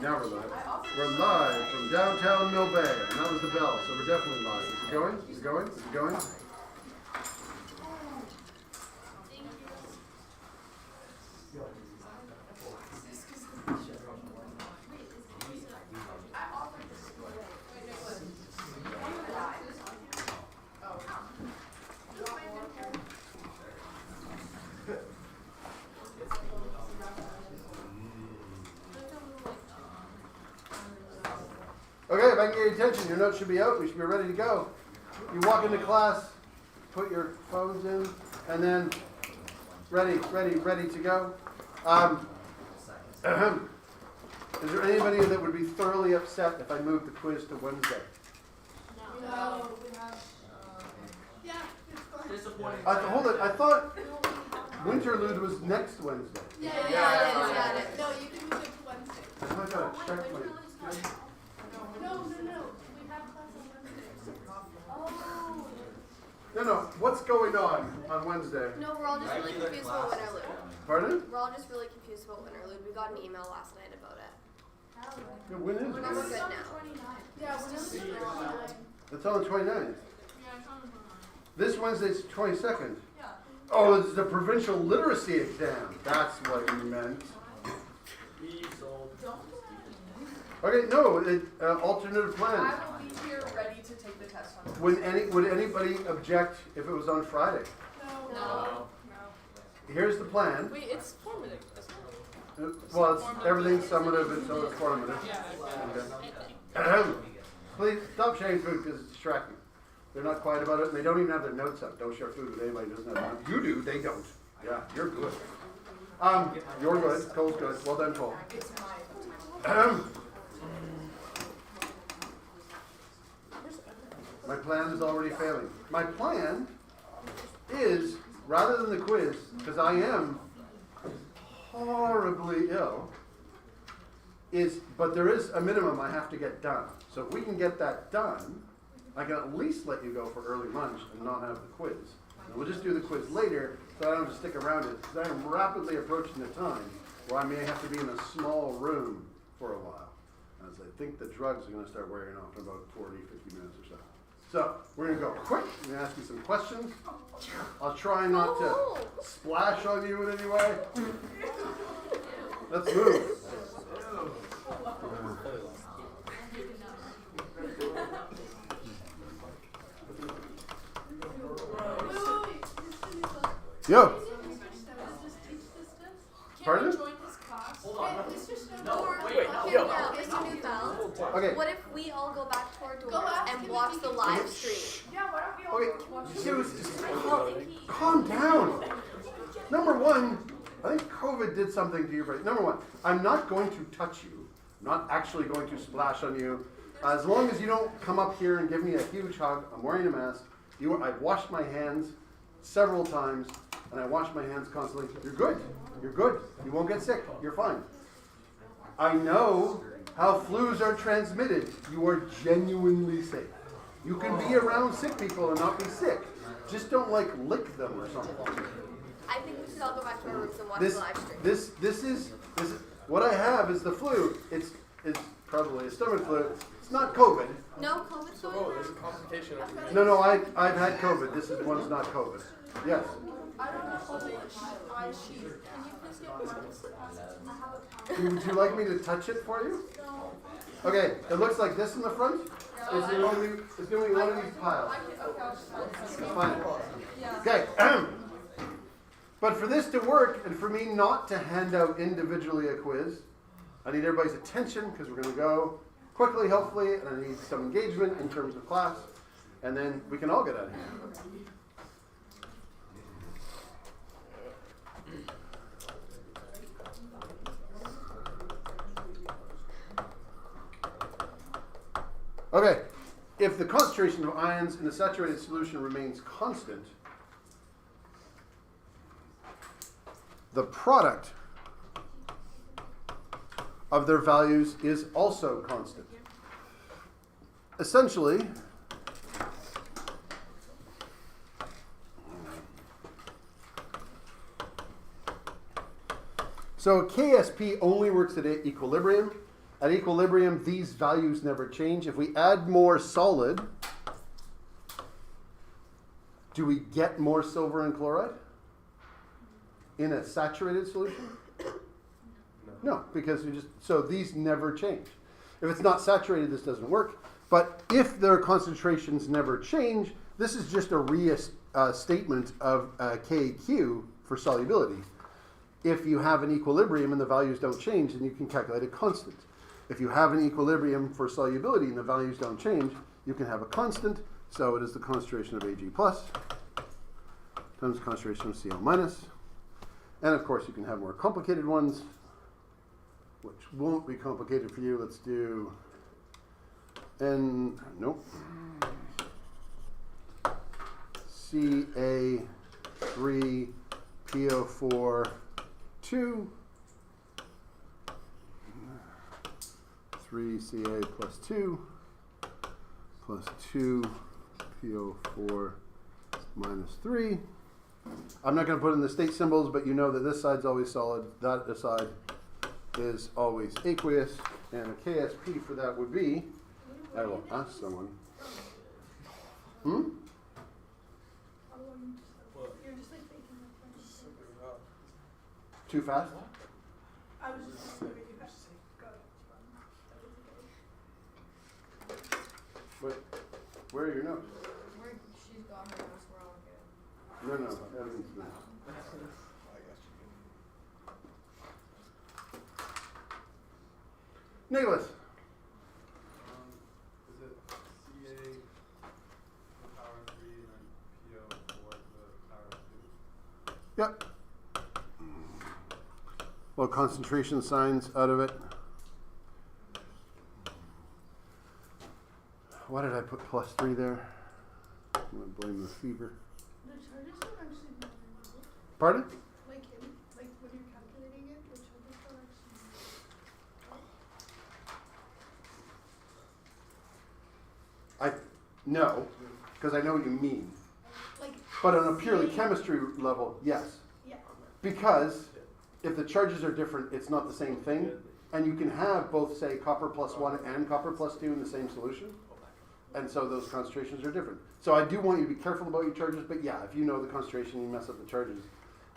Now we're live. We're live from downtown Mill Bay, and that was the bell, so we're definitely live. Is it going? Is it going? Is it going? Okay, if I can get your attention, your notes should be out. We should be ready to go. You walk into class, put your phones in, and then ready to go. Is there anybody that would be thoroughly upset if I moved the quiz to Wednesday? No. Yeah, it's fine. Disappointing. Hold it. I thought Winterlude was next Wednesday. Yeah, it is. No, you can move it to Wednesday. Oh my God, check my. No. We have class on Wednesday. Oh. No. What's going on Wednesday? No, we're all just really confused about Winterlude. Pardon? We're all just really confused about Winterlude. We got an email last night about it. Yeah, when is We're good it? now. Yeah, we're just It's on the 29th. Yeah, it's on the This Wednesday's the 22nd. Yeah. Oh, it's the provincial literacy exam. That's what you meant. Okay, no, alternative plan. I will be here ready to take the test on Would anybody object if it was on Friday? No. Here's the plan. Wait, it's formative, isn't it? Well, it's everything's summative and so it's formative. Okay. Please stop sharing food because it's distracting. They're not quiet about it and they don't even have their notes up. Don't share food with anybody who doesn't have notes. You do, they don't. Yeah, you're good. You're good. Cole's good. Well done, Cole. It's my My plan is already failing. My plan is, rather than the quiz, because I am horribly ill, but there is a minimum I have to get done. So if we can get that done, I can at least let you go for early lunch and not have the quiz. And we'll just do the quiz later, so I don't have to stick around it, because I am rapidly approaching the time where I may have to be in a small room for a while, as I think the drugs are going to start wearing off in about 40, 50 minutes or so. So, we're going to go quick. I'm going to ask you some questions. I'll try not to splash on you in any way. Let's move. Yo. Pardon? Join this class. Hold on. Or, Mr. Newfeld, Okay. what if we all go back to our doors ask and him watch if the he live stream? Yeah, why don't we all Okay. watch Seriously, calm down. Number one, I think COVID did something to your brain. Number one, I'm not going to touch you. I'm not actually going to splash on you. As long as you don't come up here and give me a huge hug, I'm wearing a mask. I've washed my hands several times, and I wash my hands constantly. You're good. You're good. You won't get sick. You're fine. I know how flus are transmitted. You are genuinely safe. You can be around sick people and not be sick. Just don't lick them or something. I think we should all go back to our rooms and watch This the live stream. this is what I have is the flu. It's probably a stomach flu. It's not COVID. No COVID's going on? There's a complication over here. No, I've had COVID. This is one's not COVID. Yes. I don't know how they eye sheet. Can you please get one? Would you like me to touch it for you? No. Okay. It looks like this in the front. It's going to be one of these piles. Okay, I'll just Fine. Okay. But for this to work and for me not to hand out individually a quiz, I need everybody's attention because we're going to go quickly, hopefully, and I need some engagement in terms of class, and then we can all get out of here. Okay, if the concentration of ions in a saturated solution remains constant, the product of their values is also constant. Essentially, so KSP only works at equilibrium. At equilibrium, these values never change. If we add more solid, do we get more silver and chloride in a saturated solution? No, because so these never change. If it's not saturated, this doesn't work. But if their concentrations never change, this is just a restatement of KQ for solubility. If you have an equilibrium and the values don't change, then you can calculate a constant. If you have an equilibrium for solubility and the values don't change, you can have a constant. So it is the concentration of Ag plus times the concentration of Cl minus. And of course, you can have more complicated ones, which won't be complicated for you. Let's do nope. Ca3 PO4 2 3Ca plus 2 plus 2 PO4 minus 3. I'm not going to put in the state symbols, but you know that this side's always solid, that side is always aqueous, and a KSP for that would be, I will ask someone. You're just like making the French. Too fast? I was just making that. Go. Where are your notes? She's got her notes, we're all good. No, Evan's notes. Nicholas. Is it CA to the power of 3 and then PO4 to the power of 2? Yep. Well, concentration signs out of it. Why did I put plus 3 there? I'm going to blame the fever. The charges don't actually matter. Pardon? Like when you're calculating it, the charges don't actually No, because I know what you mean. like But on a purely chemistry level, yes. yeah. Because if the charges are different, it's not the same thing. And you can have both, say, copper plus 1 and copper plus 2 in the same solution. And so those concentrations are different. So I do want you to be careful about your charges, but yeah, if you know the concentration, you mess up the charges,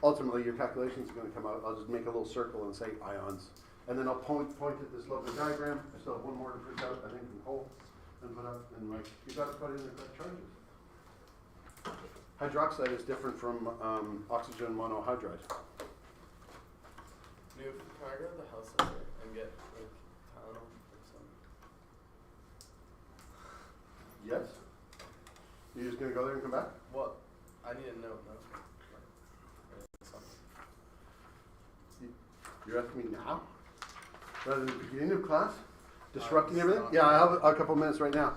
ultimately your calculations are going to come out. I'll just make a little circle and say ions. And then I'll point at this lovely diagram. I still have one more to print out, I think, from Cole, and put up, and like, you got to put in the correct charges. Hydroxide is different from oxygen monohydride. Dude, can I go to the health center and get like Tylenol or something? Yes? You're just going to go there and come back? What? I need a note, no? Something. You're asking me now? Rather than the beginning of class? Disrupting it's everything? not- Yeah, I have a couple minutes right now.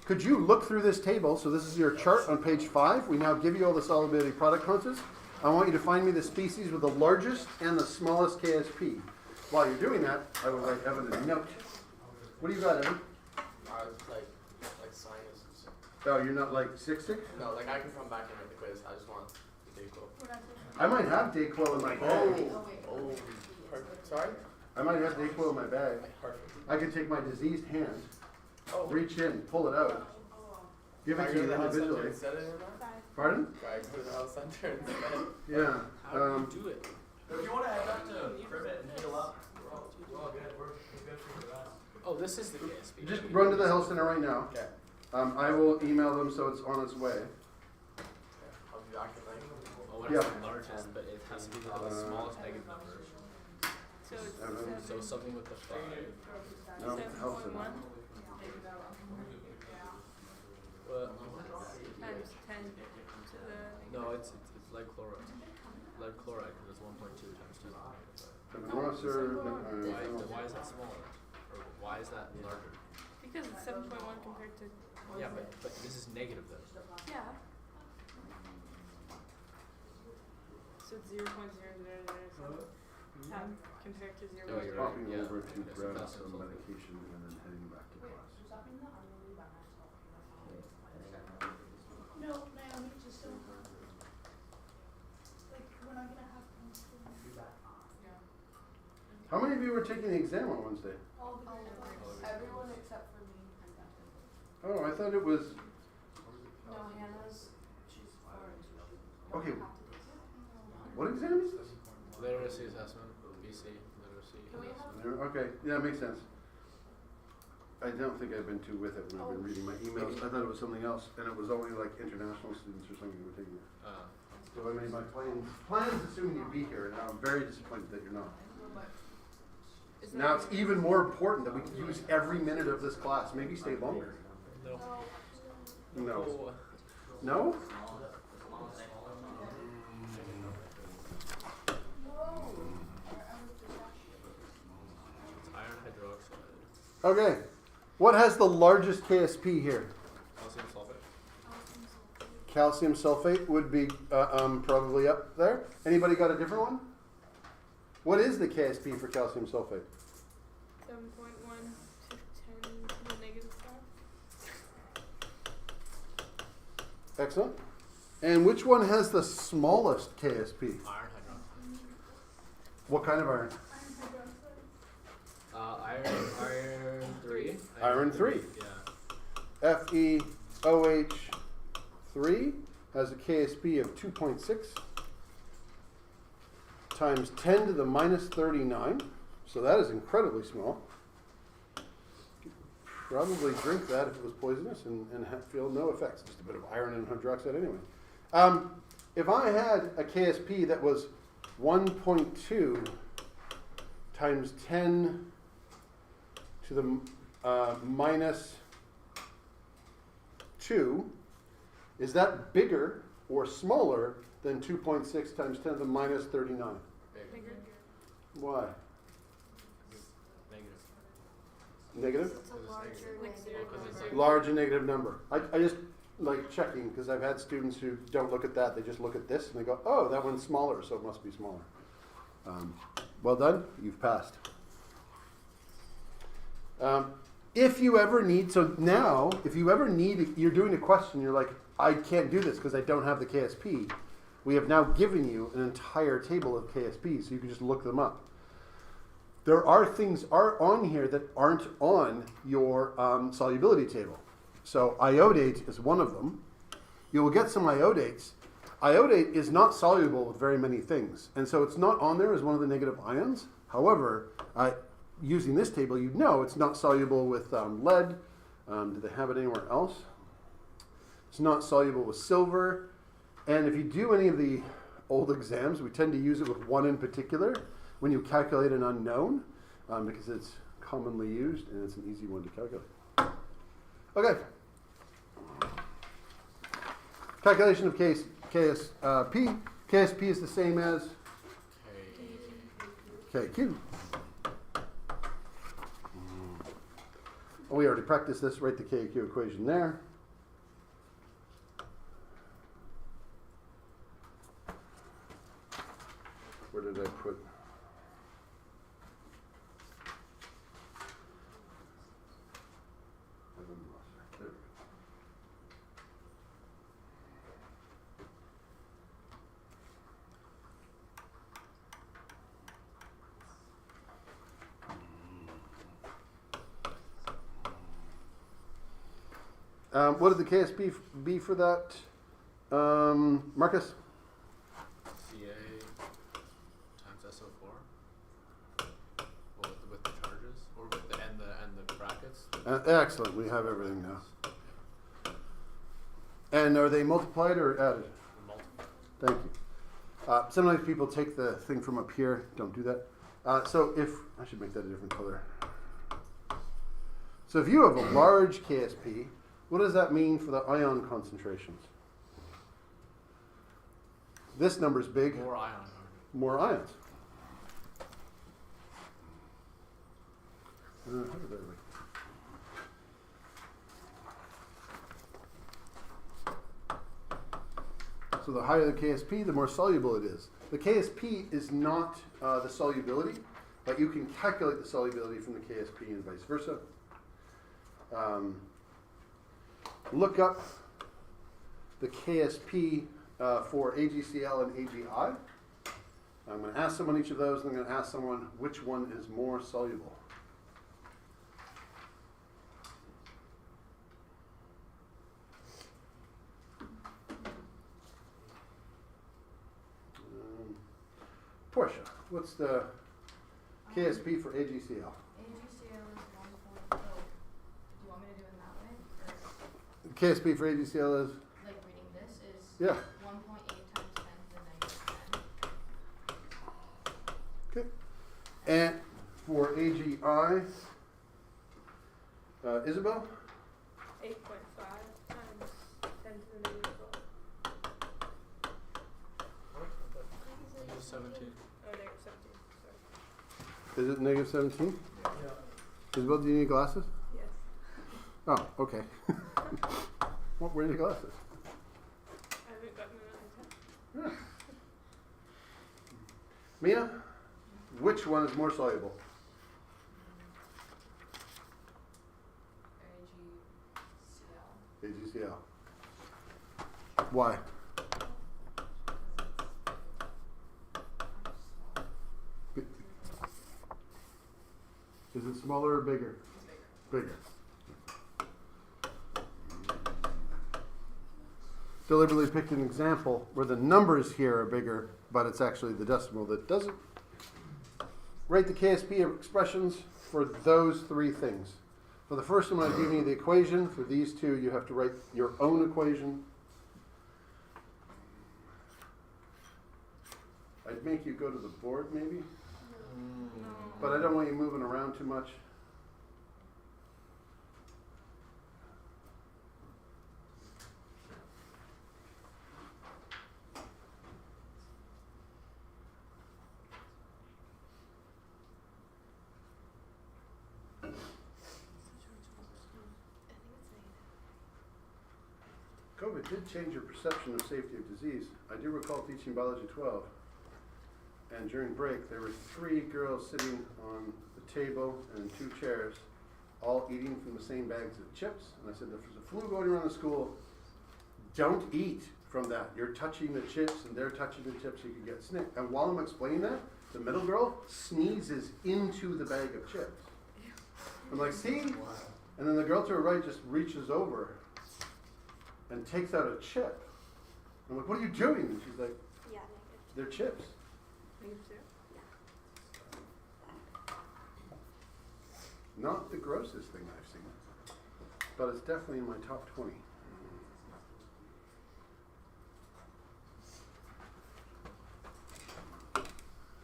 Could you look through this table? So this is your chart on page 5. We now give you all the solubility product constants. I want you to find me the species with the largest and the smallest KSP. While you're doing that, I will write Evan a note. What do you got, Evan? I was like sinuses. Oh, you're not like sick? No, like I can come back and make the quiz. I just want the Dayquil. I might have Dayquil in my bag. Oh, perfect. Sorry? I might have Dayquil in my bag. Perfect. I could take my diseased hand, Oh, reach in, pull it out, give can it I to go you to the health center individually. instead of that? Pardon? Can I go to the health center instead? Yeah. Do it. If you want to head back to Privet and heal up, we're all good. We're good for that. Oh, this is the KSP. Just run to the health center right now. Okay. I will email them so it's on its way. I'll be back in like. Oh, what is Yeah. the largest? But it has to be the smallest negative number. So it's Seven. So something with the 5. No, health center. 7.1 Well, times 10 to the. no, it's lead chloride. Lead chloride because it's 1.2 times 10. Evan Rosser, Why is that smaller? Or why is that larger? Because it's 7.1 compared to. Yeah, but this is negative though. Yeah. So it's 0.0007 compared to 0. Oh, you're right. popping Yeah. over to Okay, so grab that's some also- medication and then heading back to class. No, Naomi, just don't. Like we're not gonna have. How many of you were taking the exam on Wednesday? All the everyone except for me. Oh, I thought it was. No, Hannah's. She's foreign. Okay. What exams? Literacy assessment, BC, literacy Can we have- assessment. Okay, yeah, makes sense. I don't think I've been too with it when I've been reading my emails. I thought it was something else, and it was only like international students or something who were taking it. So I made my plans assuming you'd be here, and now I'm very disappointed that you're not. Is Now that- it's even more important that we can use every minute of this class. Maybe stay longer. No. No. No? It's iron hydroxide. Okay. What has the largest KSP here? Calcium sulfate. Calcium sulfate would be probably up there. Anybody got a different one? What is the KSP for calcium sulfate? 7.1 to 10 to the negative 5. Excellent. And which one has the smallest KSP? Iron hydroxide. What kind of iron? Iron 3. Iron 3. Yeah. FeOH3 has a KSP of 2.6 times 10 to the minus 39. So that is incredibly small. Probably drink that if it was poisonous and feel no effects. Just a bit of iron and hydroxide anyway. If I had a KSP that was 1.2 times 10 to the minus 2, is that bigger or smaller than 2.6 times 10 to the minus 39? Bigger. Why? Negative. Negative? It's a larger Like negative. Because it's number. like- Large and negative number. I just like checking because I've had students who don't look at that. They just look at this and they go, oh, that one's smaller, so it must be smaller. Well done. You've passed. If you ever need, so now, if you ever need, you're doing a question, you're like, I can't do this because I don't have the KSP. We have now given you an entire table of KSP, so you can just look them up. There are things on here that aren't on your solubility table. So iodate is one of them. You will get some iodates. Iodate is not soluble with very many things, and so it's not on there as one of the negative ions. However, using this table, you know it's not soluble with lead. Do they have it anywhere else? It's not soluble with silver. And if you do any of the old exams, we tend to use it with one in particular when you calculate an unknown, because it's commonly used and it's an easy one to calculate. Okay. Calculation of KSP. KSP is the same as KQ. We already practiced this. Write the KQ equation there. Where did I put? There we go. What did the KSP be for that, Marcus? Ca times SO4. Well, with the charges, or with the and the brackets. Excellent. We have everything now. And are they multiplied or added? Multiple. Thank you. Sometimes people take the thing from up here. Don't do that. So if I should make that a different color. So if you have a large KSP, what does that mean for the ion concentrations? This number's big. More ion. More ions. How did that work? So the higher the KSP, the more soluble it is. The KSP is not the solubility, but you can calculate the solubility from the KSP and vice versa. Look up the KSP for AgCl and AgI. I'm going to ask someone each of those, and I'm going to ask someone which one is more soluble. Portia, what's the KSP for AGCL? AGCL is 1 point, oh, do you want me to do it that way? Or, KSP for AGCL is? like, reading this is Yeah. 1.8 times 10 to the -10. Okay. And for AGI, Isabel? 8.5 times 10 to the negative 12. Negative 17. Oh, negative 17. Sorry. Is it negative 17? Yeah. Isabel, do you need glasses? Yes. Oh, okay. What were your glasses? I haven't gotten it on test. Mia, which one is more soluble? AGCL. AGCL. Why? Is it smaller or bigger? Bigger. Deliberately picked an example where the numbers here are bigger, but it's actually the decimal that does it. Write the KSP expressions for those three things. For the first one, I've given you the equation. For these two, you have to write your own equation. I'd make you go to the board maybe, No. but I don't want you moving around too much. COVID did change your perception of safety of disease. I do recall teaching biology 12, and during break there were 3 girls sitting on the table and 2 chairs, all eating from the same bags of chips. And I said, if there's a flu going around the school, don't eat from that. You're touching the chips and they're touching the chips, you could get sick. And while I'm explaining that, the middle girl sneezes into the bag of chips. I'm like, see? And then the girl to her right just reaches over and takes out a chip. I'm like, what are you doing? And she's like, Yeah, they're chips. Negative 2. Not the grossest thing I've seen, but it's definitely in my top 20.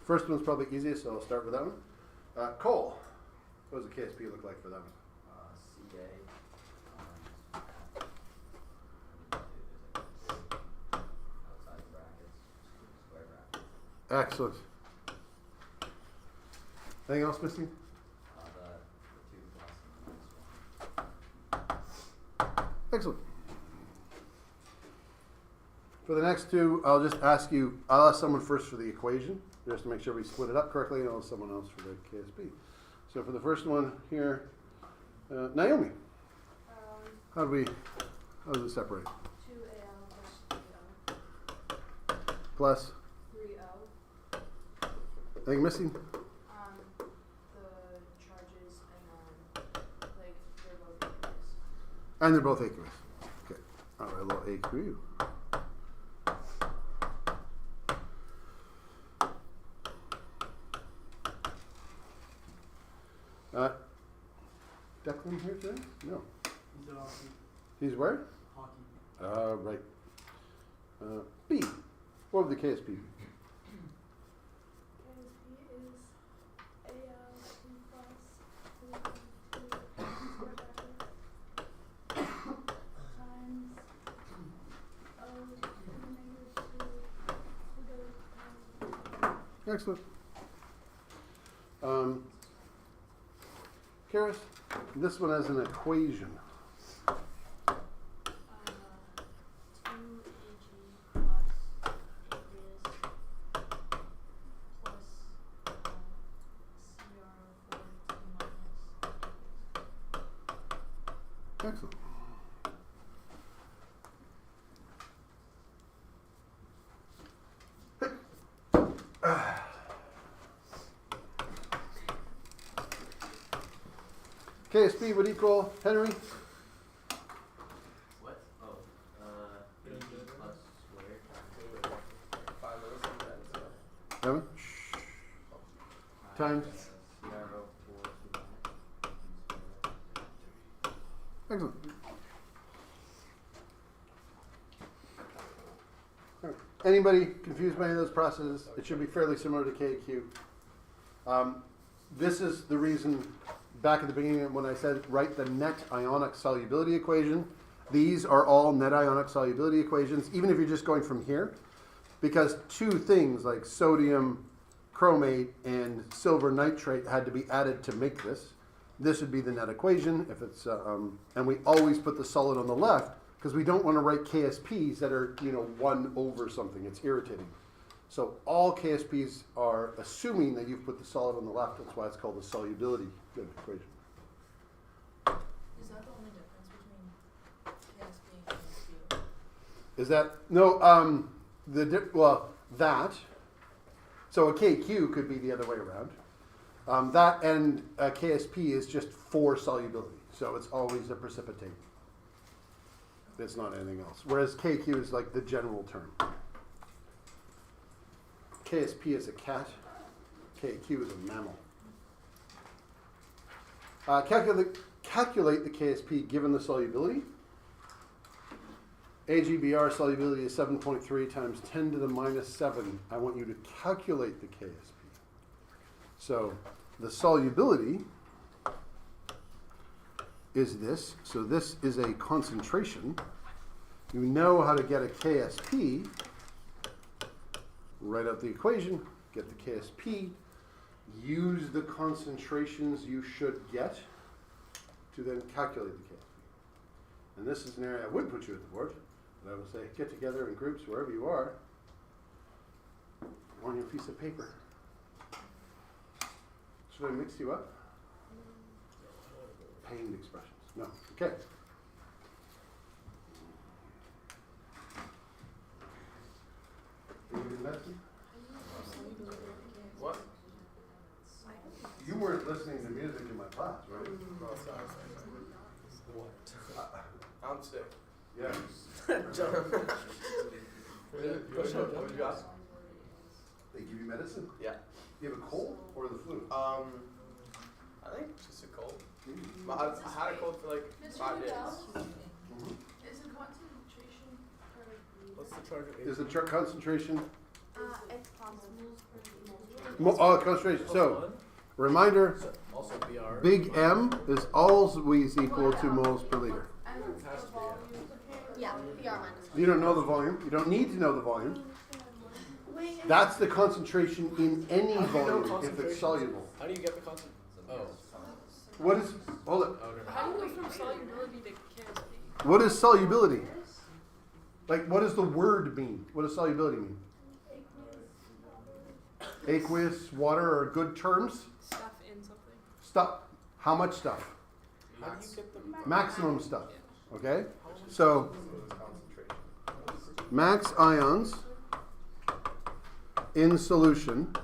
First one's probably easiest, so I'll start with that one. Cole, what does the KSP look like for that one? CA. Outside brackets, square brackets. Excellent. Anything else missing? The 2 plus and the -1. Excellent. For the next two, I'll just ask you, I'll ask someone first for the equation, just to make sure we split it up correctly, and I'll ask someone else for the KSP. So for the first one here, Naomi, how does it separate? 2AL plus 3O. Plus, 3O. anything missing? The charges and then, like, they're both aqueous. And they're both aqueous. Okay, all right, a little AQ. Declan here today? No. He's at hockey. He's where? Hockey. Right. B. What would the KSP be? KSP is AL 2 plus 2 square bracket times O to the -2 Excellent. Karis, this one has an equation. 2AG plus aqueous plus CR4 minus. Excellent. KSP would equal, Henry? What? Oh, E plus squared. 5 minutes and then so. 7? Times. Excellent. Alright. Anybody confused by any of those processes? It should be fairly similar to KQ. This is the reason back at the beginning when I said write the net ionic solubility equation. These are all net ionic solubility equations, even if you're just going from here, because two things like sodium chromate and silver nitrate had to be added to make this. This would be the net equation if it's, and we always put the solid on the left because we don't want to write KSPs that are, 1 over something. It's irritating. So all KSPs are assuming that you've put the solid on the left. That's why it's called the solubility equation. Is that the only difference between KSP and KSQ? Is that, no, that. So a KQ could be the other way around. That and a KSP is just for solubility. So it's always a precipitate. It's not anything else. Whereas KQ is like the general term. KSP is a cat. KQ is a mammal. Calculate the KSP given the solubility. AGBR solubility is 7.3 times 10 to the minus 7. I want you to calculate the KSP. So the solubility is this. So this is a concentration. You know how to get a KSP. Write out the equation, get the KSP, use the concentrations you should get to then calculate the KSP. And this is an area I would put you at the board, but I will say get together in groups wherever you are on your piece of paper. Should I mix you up? Pained expressions. No. Okay. What? You weren't listening to music in my class, right? Oh, sorry. What? I'm sick. Yeah. What did you ask? They give you medicine? Yeah. You have a cold or the flu? I think just a cold. I had a cold for like 5 days. Mm-hmm. Is the concentration for What's the charge of Is the concentration? It's possible. Concentration. So, reminder, Also BR. big M is always equal to moles per liter. and the volume? Yeah, PR minus. You don't know the volume. You don't need to know the volume. That's the concentration in any How do you know volume if concentration? it's soluble. How do you get the concentration? Oh. What is, hold it. Okay. How do you go from solubility to KSP? What is solubility? Like, what does the word mean? What does solubility mean? Aqueous, water are good terms. Stuff in something. Stuff. How much stuff? How do you get the Maximum stuff. Okay? So, Concentration. max ions in solution.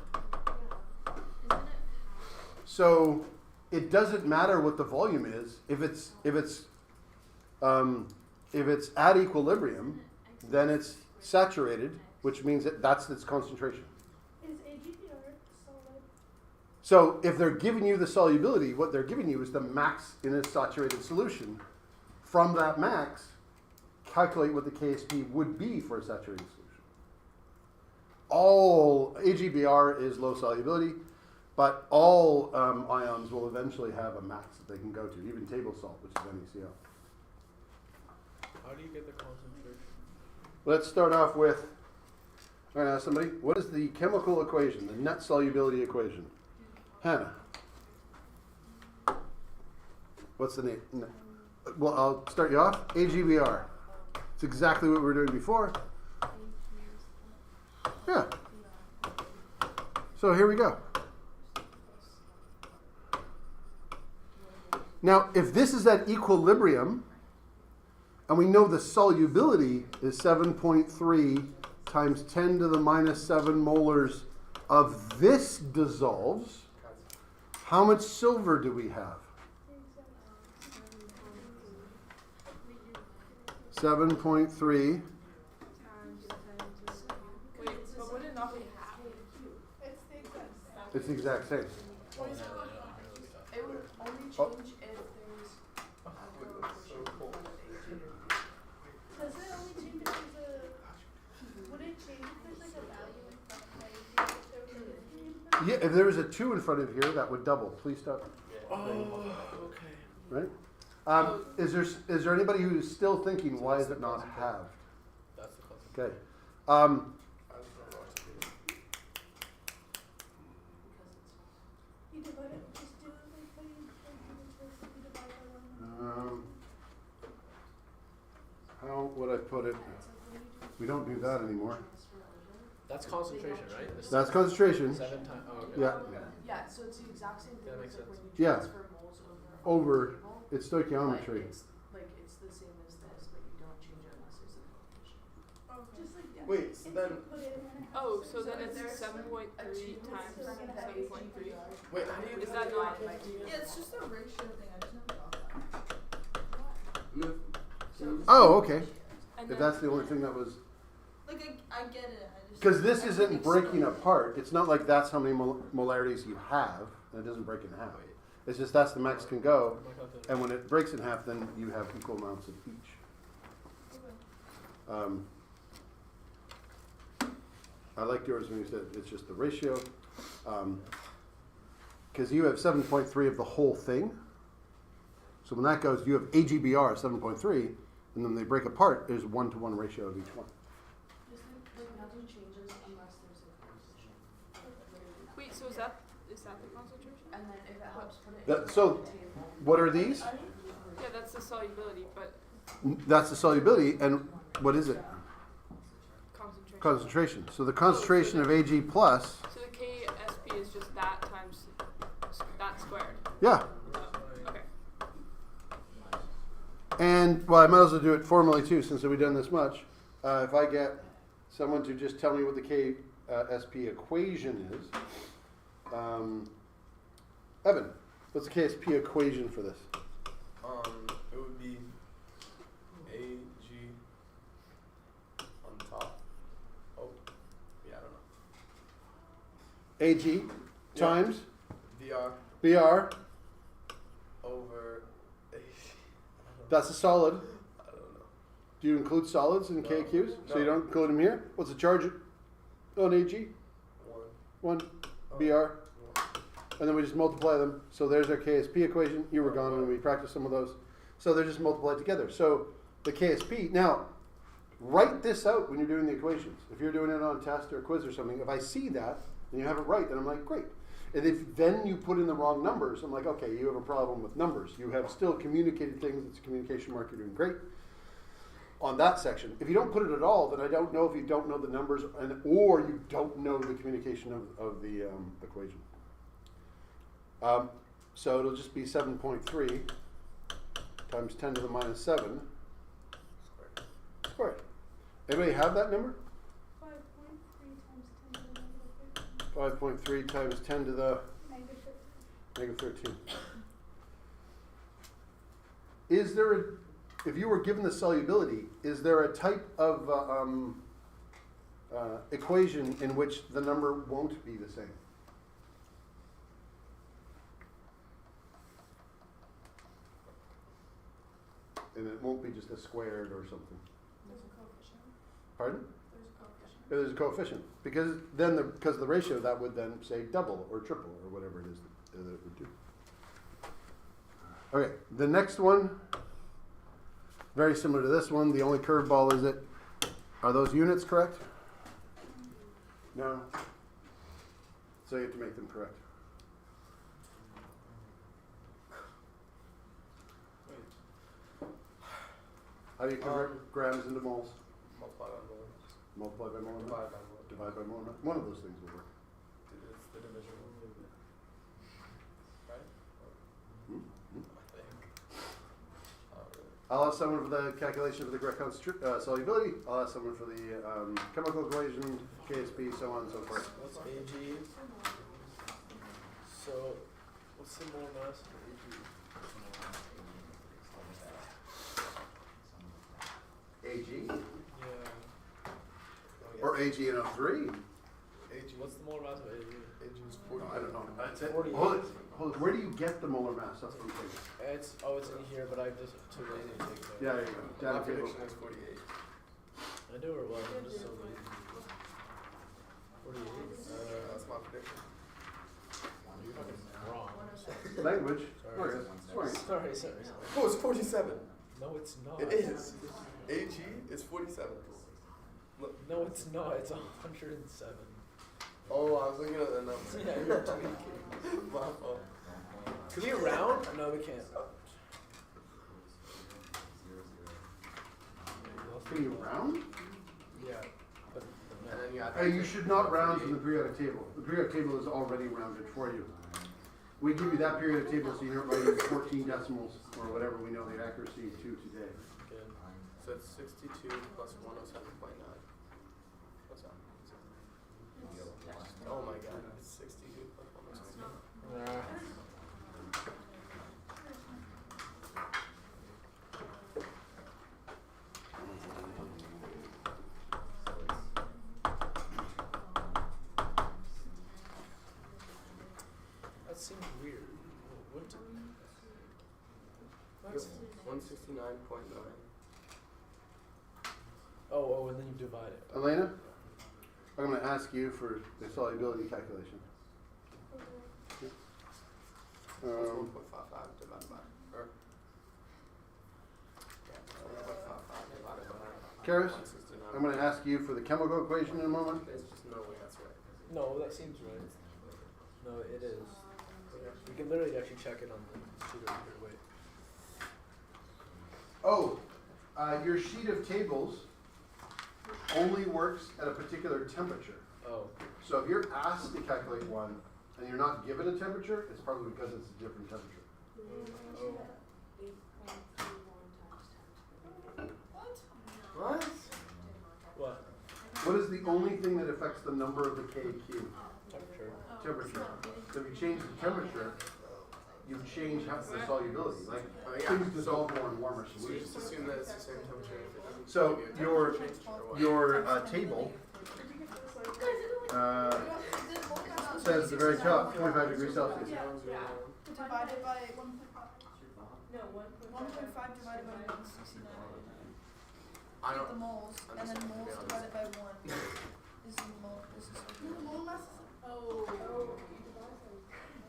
So it doesn't matter what the volume is. If it's at equilibrium, then it's saturated, which means that that's its concentration. Is AGPR solid? So if they're giving you the solubility, what they're giving you is the max in a saturated solution. From that max, calculate what the KSP would be for a saturated solution. All AGBR is low solubility, but all ions will eventually have a max that they can go to, even table salt, which is NaCl. How do you get the concentration? Let's start off with, I'm going to ask somebody, what is the chemical equation, the net solubility equation? Hannah. What's the name? No. Well, I'll start you off. AGBR. It's exactly what we were doing before. Yeah. So here we go. Now, if this is at equilibrium, and we know the solubility is 7.3 times 10 to the minus 7 molars of this dissolves, how much silver do we have? 7.3. Times 10 to. Wait, but would it not be half? It's the exact same. It's the exact same. It would only change Oh. if there's So cool. Does it only change if there's a would it change if there's like a value in front of Yeah, if there was a 2 in front of here, that would double. Please stop. Okay. Right? Is there anybody who's still thinking, why is it not halved? That's the concept. Okay. I just don't know what to do. you divide it, just do it like how you divide by one. How would I put it? We don't do that anymore. That's concentration, right? The That's concentration. 7 times. Oh, okay. Yeah. Yeah, so it's the exact same thing That makes as like sense. when you Yeah. transfer moles Over. table, It's but stoichiometry. it's the same as this, but you don't change it unless there's a coefficient. Just like that. Wait, so then, Oh, so then it's 7.3 times 7.3. wait, how do you? Is that not? Yeah, it's just a ratio thing. I just never got that. Oh, okay. And If then that's the only thing that was. Like I get it. I just Because this isn't breaking apart. It's not like that's how many molarities you have, and it doesn't break in half. It's just that's the max can go, and when it breaks in half, then you have equal amounts of each. I liked yours when you said it's just the ratio. Because you have 7.3 of the whole thing. So when that goes, you have AGBR 7.3, and then they break apart, there's 1-to-1 ratio of each one. Just like nothing changes unless there's a coefficient. wait, so is that the concentration? And then if it helps put it That- in so- the table. What are these? Yeah, that's the solubility, but That's the solubility, and what is it? concentration. Concentration. So the concentration of Ag plus, So the KSP is just that times that squared. yeah. Oh, okay. And, well, I might as well do it formally too, since we've done this much. If I get someone to just tell me what the KSP equation is. Evan, what's the KSP equation for this? It would be AG on top. Oh, yeah, I don't know. Ag times VR Br, over AG. that's a solid. I don't know. Do you include solids in No. KQs? So you No. don't include them here? What's the charge on Ag? 1 Oh, Br. one. And then we just multiply them. So there's our KSP equation. You were gone when we practiced some of those. So they're just multiplied together. So the KSP, now, write this out when you're doing the equations. If you're doing it on a test or a quiz or something, if I see that and you have it right, then I'm like, great. And if then you put in the wrong numbers, I'm like, okay, you have a problem with numbers. You have still communicated things. It's a communication mark. You're doing great on that section. If you don't put it at all, then I don't know if you don't know the numbers or you don't know the communication of the equation. So it'll just be 7.3 times 10 to the minus 7 squared. Anybody have that number? 5.3 times 10 to the negative 13. Is there if you were given the solubility, is there a type of equation in which the number won't be the same? And it won't be just a squared or something. There's a coefficient. Pardon? There's a coefficient. Yeah, there's a coefficient. Because then because of the ratio, that would then say double or triple or whatever it is that it would do. Okay, the next one, very similar to this one. The only curveball is are those units correct? No. So you have to make them correct. How do you convert grams into moles? Multiply by mole. Multiply by mole. Divide by mole. Divide by mole. One of those things will work. It's the division. Right? Hmm? I think. I'll ask someone for the calculation for the correct solubility. I'll ask someone for the chemical equation, KSP, so on and so forth. What's AG? So, what's the mole mass of AG? AG and O3. AG. What's the molar mass of AG? AG is Oh, 40. I don't know. That's it. 48. Hold it. Hold it. Where do you get the molar mass? That's what I'm saying. It's in here, but I'm just too lazy to take it. Yeah, there you go. My Data table. prediction is 48. I knew where it was. I'm just so lazy. 48. That's my prediction. You're fucking wrong. Language. Sorry. Sorry. Sorry. Oh, it's 47. No, it's not. It is. AG is 47. Look. No, it's not. It's 107. Oh, I was looking at the numbers. Yeah, you're tweaking. My fault. Can we round? No, we can't. Can you round? Yeah. But And then you add You should not round from the periodic table. The periodic table is already rounded for you. We give you that periodic table so you're not writing 14 decimals or whatever we know the accuracy to today. good. So it's 62 plus 107.9. What's that? Oh my god, it's 62 plus 107.9. That seems weird. What? Yep, 169.9. Oh, and then you divide it. Elena, I'm going to ask you for the solubility calculation. That's 1.55 divided by. Or, yeah, 1.55 divided by. Karis, 169. I'm going to ask you for the chemical equation in a moment. There's just no way that's right. No, that seems right. No, it is. We can literally actually check it on the sheet over here. Wait. Oh, your sheet of tables only works at a particular temperature. Oh. So if you're asked to calculate one and you're not given a temperature, it's probably because it's a different temperature. Oh. What? What? What is the only thing that affects the number of the KQ? Temperature. Temperature. So if you change the temperature, you change the solubility. Like Oh, yeah. things dissolve more in warmer So you solutions. just assume that it's the same temperature if it doesn't So give you a your temperature change, or what? table says at the very top 25 degrees Celsius. Divided by 1.5. No, 1.5 divided by 169. I Get don't. the moles, and then moles divided by 1 is the mole. This is the mole mass. Oh.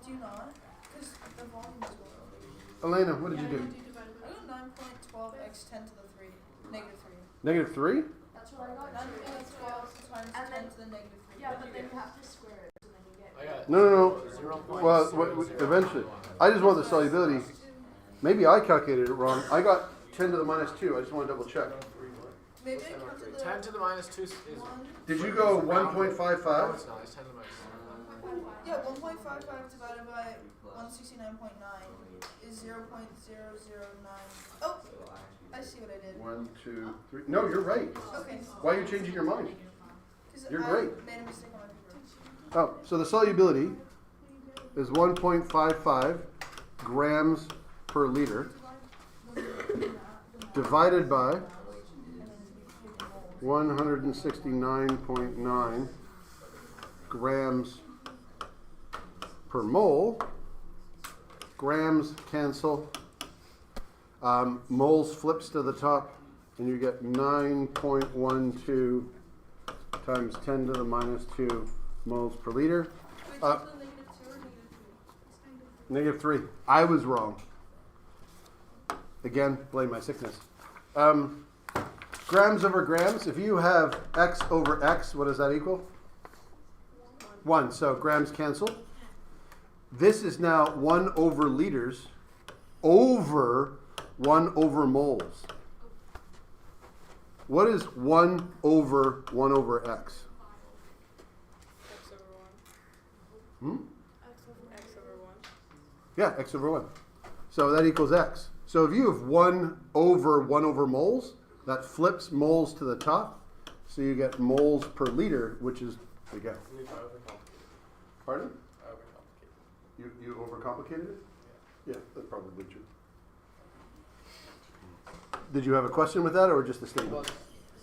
Do you not? Because the volume is 1. Elena, what did you do? I got 9.12 x 10 to the 3. Negative 3. Negative 3? That's what I got. 9.12 times And 10 then- to the negative 3. Yeah, but then you have to square it, so then you get. I got. No. 0.0. Well, eventually. I just want the solubility. Maybe I calculated it wrong. I got 10 to the minus 2. I just want to double check. Maybe I counted the 10 to the minus 2 is. 1. Did you go No, 1.55? it's not. It's 10 to the minus. Yeah, 1.55 divided by 169.9 is 0.009. Oh! I see what I did. 1, 2, 3. No, you're right. Okay. Why are you changing your mind? Because You're I great. made a mistake on my paper. Oh, so the solubility is 1.55 grams per liter divided by 169.9 grams per mole. Grams cancel. Moles flips to the top, and you get 9.12 times 10 to the minus 2 moles per liter. Wait, Uh, to the negative 2 or negative 3? -3. I was wrong. Again, blame my sickness. Grams over grams. If you have x over x, what does that equal? 1. So grams cancel. This is now 1 over liters over 1 over moles. What is 1 over 1 over x? X over 1. Hmm? X over 1. Yeah, x over 1. So that equals x. So if you have 1 over moles, that flips moles to the top. So you get moles per liter, which is, there you go. I need to overcomplicate. Pardon? I overcomplicate. You overcomplicated it? Yeah, that's probably true. Did you have a question with that or just a Well, statement?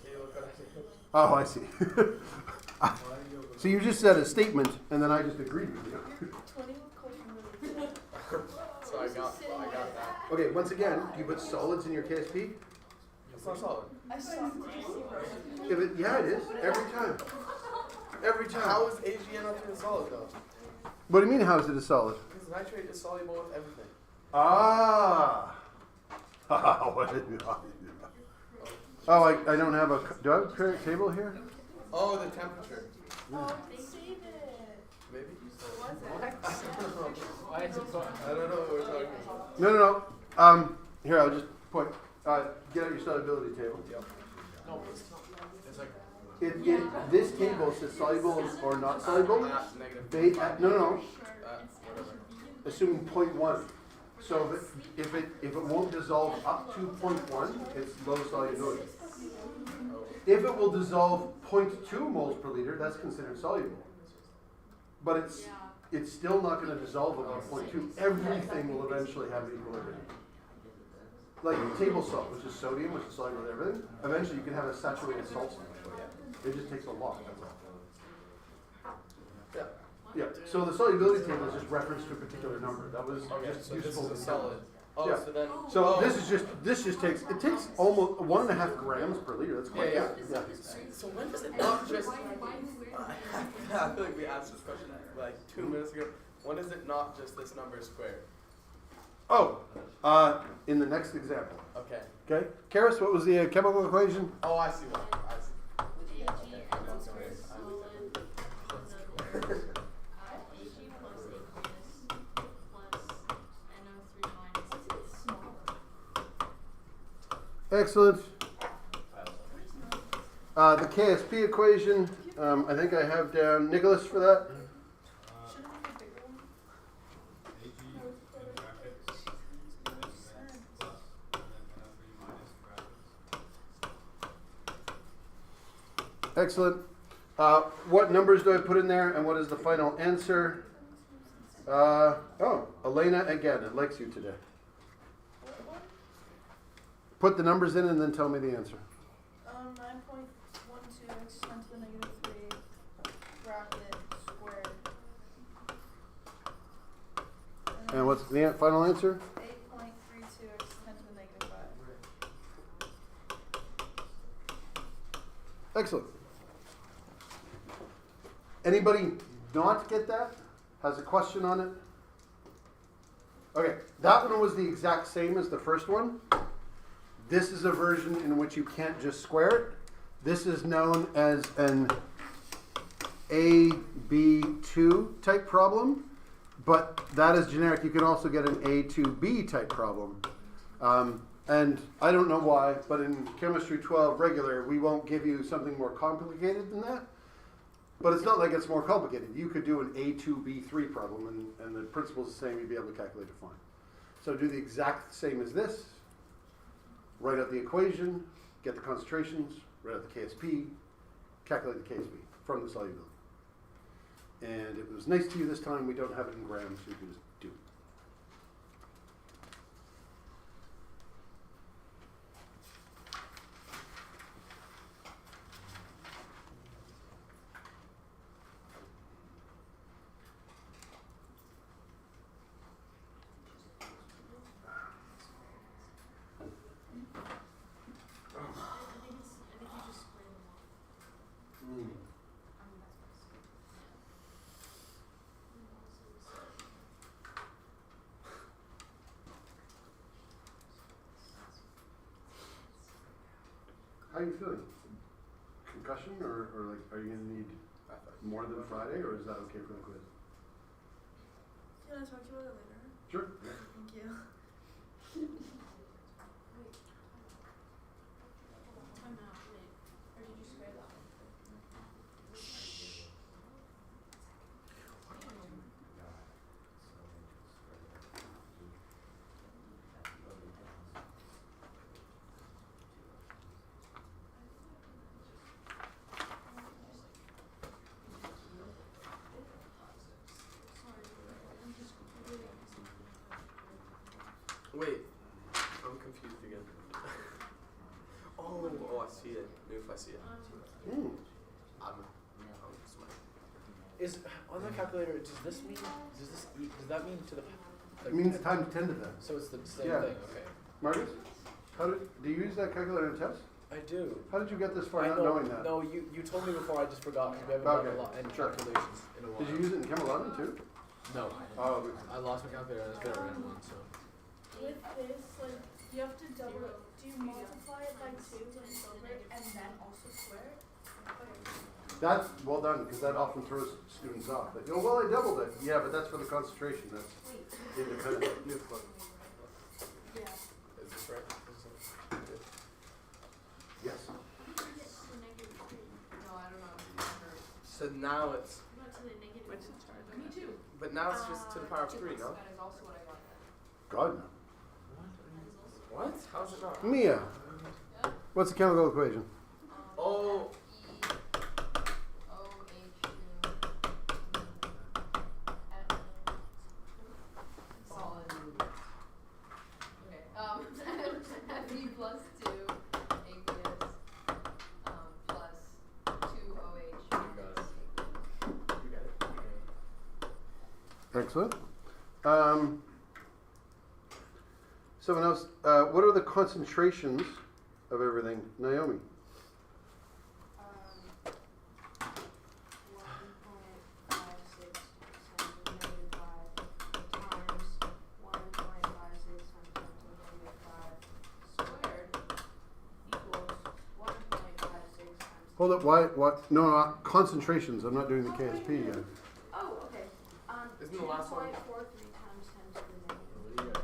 see, look what I did. Oh, I see. So you just said a statement, and then I just agreed with you. 20 would come from really good. So I got that. Okay, once again, do you put solids in your KSP? It's not solid. I saw Yeah, it is. Every time. Every time. How is AgNO3 a solid though? What do you mean, how is it a solid? Because nitrate is soluble with everything. Ah. What did you- Oh, I don't have a. Do I have a periodic table here? Oh, the temperature. Oh, save it. Maybe. Why is it fun? I don't know what we're talking about. No. Here, I'll just point. Get out your solubility table. Yep. No, it's not. It's like This table says soluble or not soluble. Negative. No. Whatever. Assuming 0.1. So if it won't dissolve up to 0.1, it's low solubility. If it will dissolve 0.2 moles per liter, that's considered soluble. But it's still not going to dissolve above 0.2. Everything will eventually have equilibrium. Like table salt, which is sodium, which is soluble with everything. Eventually, you can have a saturated salt solution. It just takes a lot. That's all. Yeah. Yeah. So the solubility table is just reference to a particular number. That was Okay, just so this useful. is a to solid. Oh, Yeah. so then. So oh. this just takes almost 1.5 grams per liter. That's quite Yeah. good. So when does it not just? I feel like we asked this question like 2 minutes ago. When is it not just this number squared? Oh, in the next example. Okay. Okay, Karis, what was the chemical equation? Oh, I see one. I see. Okay. Excellent. The KSP equation, I think I have down Nicholas for that. Should it be a bigger one? AG in brackets, and then plus, and then NO3 minus brackets. Excellent. What numbers do I put in there, and what is the final answer? Elena, again, it likes you today. What one? Put the numbers in and then tell me the answer. 9.12 x 10 to the negative 3 bracket squared. And what's the final answer? 8.32 x 10 to the negative 5. Excellent. Anybody not get that? Has a question on it? Okay, that one was the exact same as the first one. This is a version in which you can't just square it. This is known as an AB2 type problem, but that is generic. You can also get an A2B type problem. And I don't know why, but in Chemistry 12 regular, we won't give you something more complicated than that. But it's not like it's more complicated. You could do an A2B3 problem, and the principle's the same. You'd be able to calculate it fine. So do the exact same as this. Write out the equation, get the concentrations, write out the KSP, calculate the KSP from the solubility. And it was nice to you this time. We don't have it in grams, so you can just do it. How are you feeling? Concussion, or like, are you gonna need more than Friday, or is that okay for the quiz? Can I talk to you about it later? Sure. Thank you. I'm out. Wait. Or did you square that one? see it. If I see it. Hmm. I'm smart. Is on the calculator? Does this mean? Does that mean to the? It means times 10 to them. So it's the same Yeah. thing. Okay. Marcus, do you use that calculator in tests? I do. How did you get this far I not know. knowing that? No, you told me before. I just forgot because we haven't Okay, done a lot any sure. calculations in a while. Did you use it in Chem 11 too? No. Oh, I lost my calculator. I just got a random one. So. With this, like, you have to double it. Do you multiply it by 2 when it's over and then also square it? that's well done because that often throws students off. They go, well, I doubled it. Yeah, but that's for the concentration. That's independent. Yeah. Is this right? Yes. No, I don't know. So now it's, Not to the negative. Which is charge? Me too. but now it's just to the power of 3, no? That is also what I got. God no. What? How's it not? Mia, what's the chemical equation? Oh, Solid. Okay. Fe plus 2 aqueous plus 2 OH. you got it. Excellent. Someone else, what are the concentrations of everything? Naomi? 1.56 times Hold up, why, what? No, concentrations. I'm not doing the KSP yet. Oh, okay. Isn't the last one- 2.43 times 10 to the negative.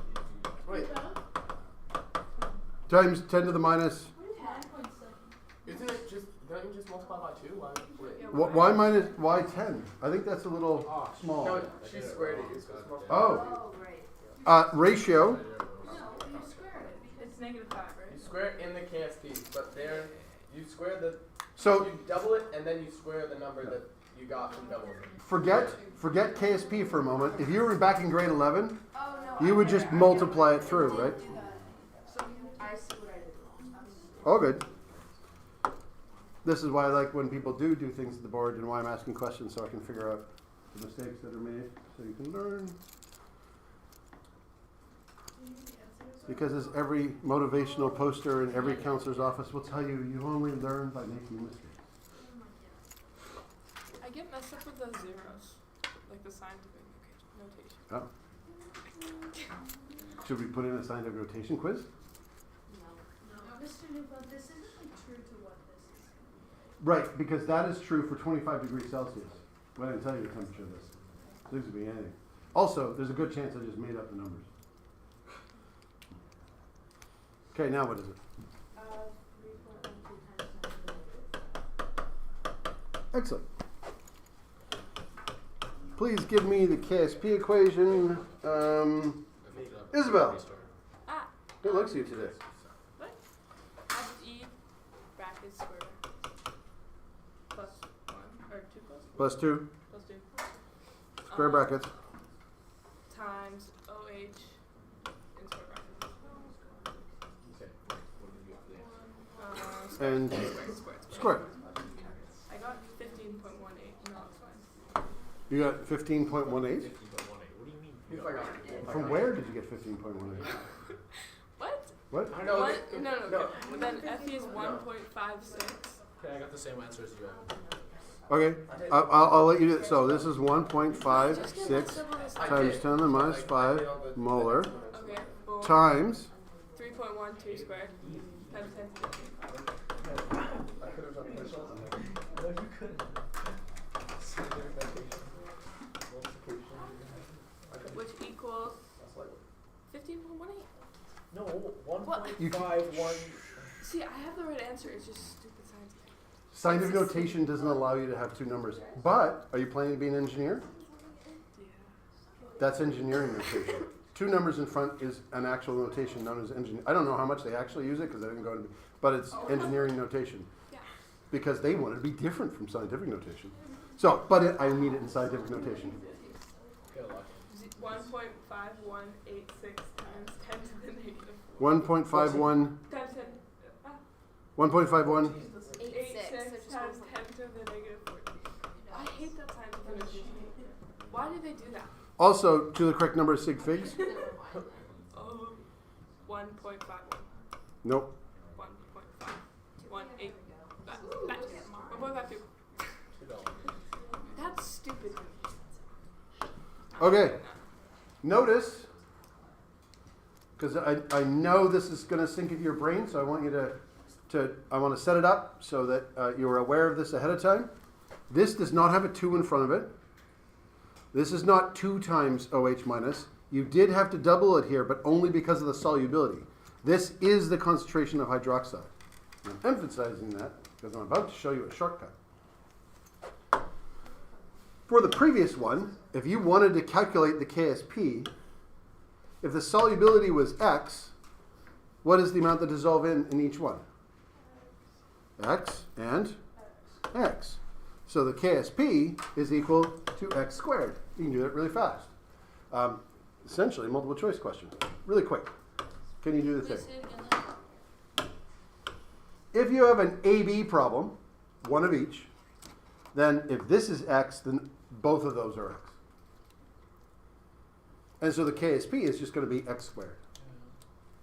Wait, Times 10 to the minus, 9.7. isn't it just, don't you just multiply by 2? Why? Wait. why minus, why 10? I think that's a little small. No, she squared it. It's just multiply. Oh, right. ratio, No, you squared it because It's negative 5, You right? square it in the KSP, but there, you square the, so you double it and then you square the number that you got from doubling it. forget KSP for a moment. If you were back in grade 11, Oh, no. you would just multiply it through, right? I see what I did wrong. All good. This is why I like when people do things at the board and why I'm asking questions so I can figure out the mistakes that are made so you can learn. Because as every motivational poster in every counselor's office will tell you, you only learn by making mistakes. I get messed up with the zeros, like the scientific notation. Oh. Should we put in a scientific notation quiz? No, Mr. Newfeld, this isn't like true to what this is. Right, because that is true for 25 degrees Celsius. Well, I didn't tell you the temperature of this. So this could be anything. Also, there's a good chance I just made up the numbers. Okay, now what is it? 3.12 times 10 to the negative. Excellent. Please give me the KSP equation. Isabel, Ah! who looks at you today? Fe brackets square plus 1, or 2 Plus 2, plus 2. square brackets. Times OH in square brackets. And Square. square. I got 15.18. No, it's fine. You got 15.18? What do you mean? If I got it. From where did you get 15.18? What? What? I know. What? No. But then Fe is 1.56. Okay, I got the same answer as you have. Okay, I'll let you do it. So this is 1.56 Just get messed up with this. I times did. 10 to the minus Like, 5 I did all the- molar Okay, boom. times 3.12 squared times 10 to the negative 5. I could have done this one. No, you couldn't. Scientific notation. Multiplication. I could- Which equals That's like 15.18. No, 1.51. See, I have the right answer. It's just stupid science. scientific notation doesn't allow you to have two numbers. But are you planning to be an engineer? Yeah. That's engineering notation. Two numbers in front is an actual notation known as engineer. I don't know how much they actually use it because I didn't go into, but it's engineering notation Yeah. because they want it to be different from scientific notation. So, but I need it in scientific notation. Get lucky. 1.5186 times 10 to the negative 4. 1.51 Times 10. 1.51. 8.6 times 10 to the negative 14. I hate that sign to finish. Why do they do that? Also, to the correct number of sig figs? 1.51. Nope. 1.5. 1.8. 1.52. That's stupid. Okay. Notice, because I know this is going to sink into your brain, so I want you I want to set it up so that you're aware of this ahead of time. This does not have a 2 in front of it. This is not 2 times OH minus. You did have to double it here, but only because of the solubility. This is the concentration of hydroxide. I'm emphasizing that because I'm about to show you a shortcut. For the previous one, if you wanted to calculate the KSP, if the solubility was X, what is the amount that dissolve in each one? X and X. So the KSP is equal to X squared. You can do that really fast. Essentially, multiple choice question. Really quick. Can you do the thing? If you have an AB problem, one of each, then if this is X, then both of those are X. And so the KSP is just going to be X squared.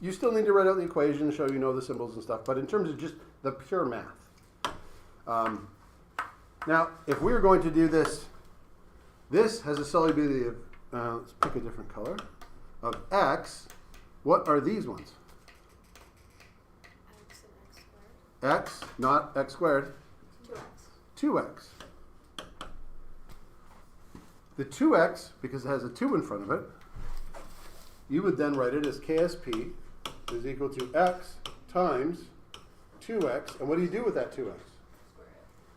You still need to write out the equation, show you know the symbols and stuff, but in terms of just the pure math. Now, if we're going to do this, this has a solubility of, let's pick a different color, of X. What are these ones? X and X squared. X, not X squared. 2x. 2x. The 2x, because it has a 2 in front of it, you would then write it as KSP is equal to X times 2x. And what do you do with that 2x?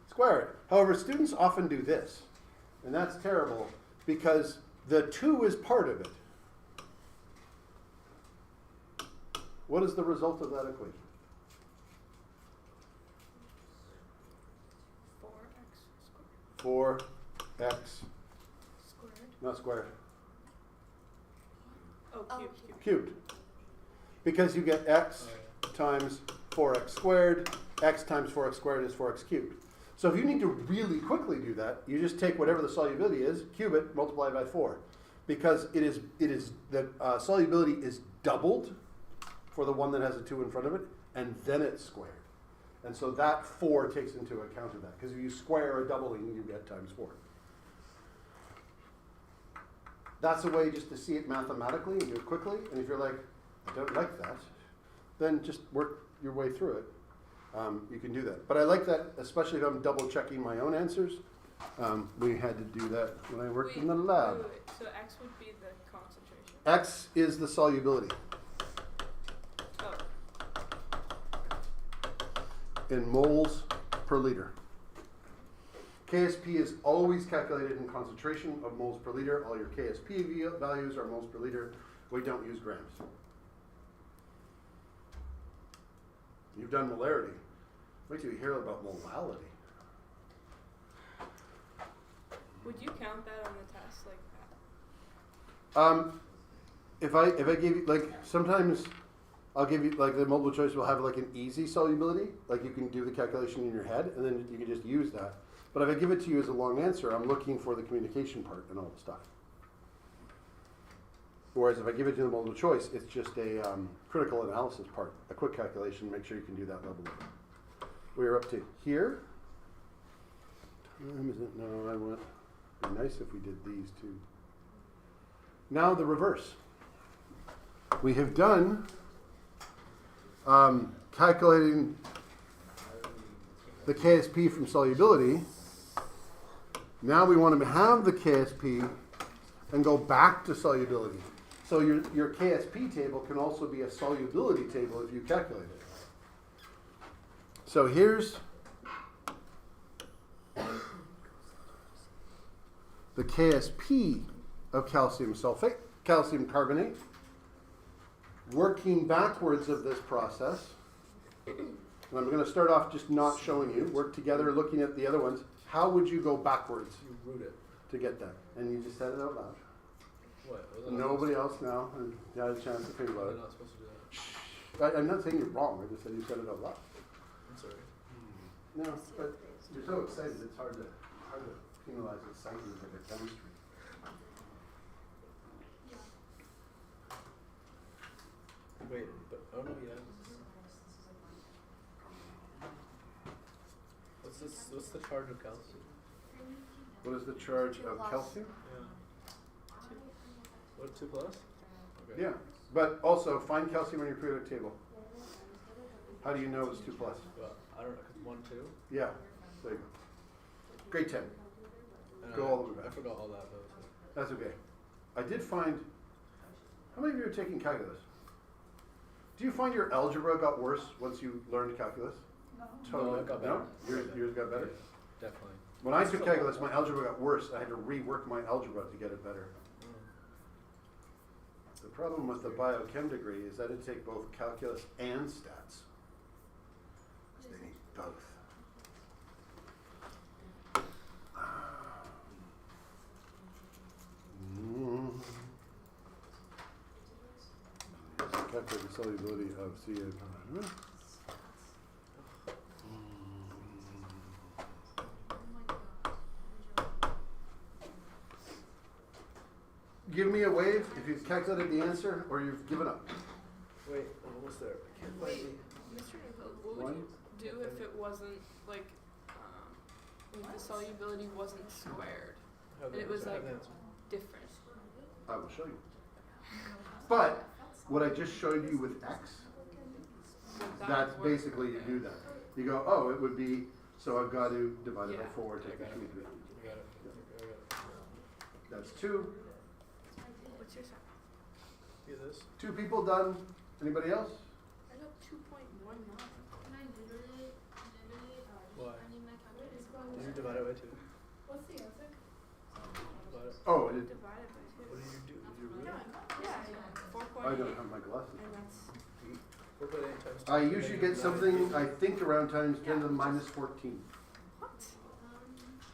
Square it. However, students often do this. And that's terrible because the 2 is part of it. What is the result of that equation? 4x squared. 4x, Squared. not squared, Oh, Oh, cubed. cubed. Because you get x times 4x squared. X times 4x squared is 4x cubed. So if you need to really quickly do that, you just take whatever the solubility is, cube it, multiply by 4. Because the solubility is doubled for the one that has a 2 in front of it, and then it's squared. And so that 4 takes into account of that. Because if you square a doubling, you get times 4. That's a way just to see it mathematically and do it quickly. And if you're like, I don't like that, then just work your way through it. You can do that. But I like that, especially if I'm double checking my own answers. We had to do that when I worked in the lab. Wait. So X would be the concentration. X is the solubility Oh. in moles per liter. KSP is always calculated in concentration of moles per liter. All your KSP values are moles per liter. We don't use grams. You've done molarity. Wait till you hear about molality. Would you count that on the test like that? If I give you, like, sometimes I'll give you, like, the multiple choice will have like an easy solubility, like you can do the calculation in your head and then you can just use that. But if I give it to you as a long answer, I'm looking for the communication part and all the stuff. Whereas if I give it to you in multiple choice, it's just a critical analysis part, a quick calculation, make sure you can do that level of it. We're up to here. Time is it? No, I want, it'd be nice if we did these two. Now the reverse. We have done calculating the KSP from solubility. Now we want to have the KSP and go back to solubility. So your KSP table can also be a solubility table if you calculate it. So here's the KSP of calcium sulfate, calcium carbonate. Working backwards of this process, and I'm going to start off just not showing you, work together looking at the other ones. How would you go backwards You root it. to get that? And you just said it out loud. What? Was Nobody else now had a chance to think We're about not supposed to do that. it. I'm not saying you're wrong, I just said you said it out loud. No, but you're so excited, it's hard to penalize excitement like a chemistry. Wait, but oh no, yeah. What's the charge of calcium? What is the charge of calcium? Yeah. What, 2 plus? Okay. Yeah, but also find calcium on your periodic table. How do you know it's 2 plus? Well, I don't know, 'cause 1, 2? Yeah, there you go. Grade 10. And Go all the way back. I forgot all that though. So. That's okay. I did find, how many of you are taking calculus? Do you find your algebra got worse once you learned calculus? No. Totally. No, it got better. No? Yours got better? Yeah, definitely. When I took calculus, my algebra got worse. I had to rework my algebra to get it better. The problem with the biochem degree is that it take both calculus and stats. They need both. Calculate the solubility of CA. Give me a wave if you've calculated the answer or you've given up. Wait, I'm almost there. I can't find Wait, Mr. Hill, what would you do if it wasn't like the solubility wasn't squared and it was like different? I will show you. But what I just showed you with X, Would that that's work? basically you do that. You go, oh, it would be, so I've got to divide it by Yeah. 4, take I got it. between 3. I got it. I got it. That's 2. What's your second? See this? 2 people done. Anybody else? I got 2.19. Why? Did you divide it by 2? What's the answer? Divide it. Oh, I did. Divided by 2. What did you do? Did you read it? Yeah, 4.8. I don't have my glasses. And that's 4.8 times 2. I usually get something, I think around times 10 to the minus 14. what?